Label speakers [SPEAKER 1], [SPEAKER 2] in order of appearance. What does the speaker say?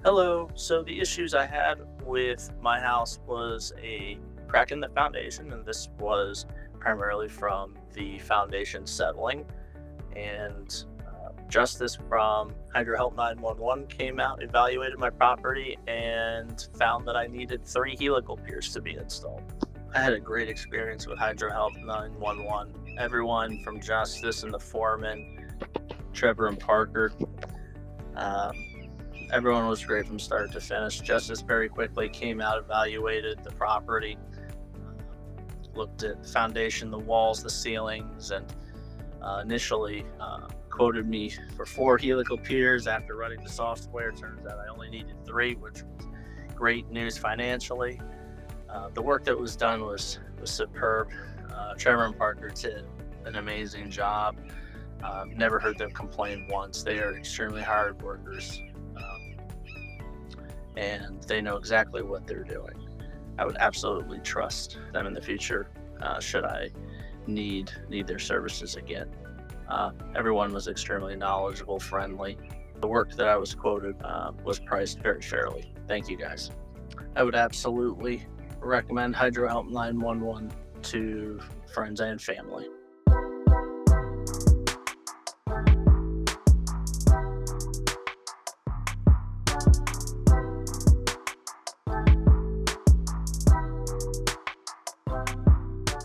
[SPEAKER 1] Hello. So the issues I had with my house was a crack in the foundation, and this was primarily from the foundation settling. And Justice from HydroHelp911 came out, evaluated my property, and found that I needed 3 Piers to be installed. I had a great experience with HydroHelp911. Everyone from Justice and the foreman, Trevor and Parker. Uh, Everyone was great from start to finish. Justice very quickly came out, evaluated the property, looked at the foundation, the walls, the ceilings, and initially quoted me for 4 Piers. After running the software, turns out I only needed 3, which was great news financially. The work that was done was superb. Trevor and Parker did an amazing job. Never heard them complain once. They are extremely hard workers, and they know exactly what they're doing. I would absolutely trust them in the future should I need their services again. Everyone was extremely knowledgeable, friendly. The work that I was quoted was priced very fairly. Thank you, guys. I would absolutely recommend HydroHelp 911 to friends and family.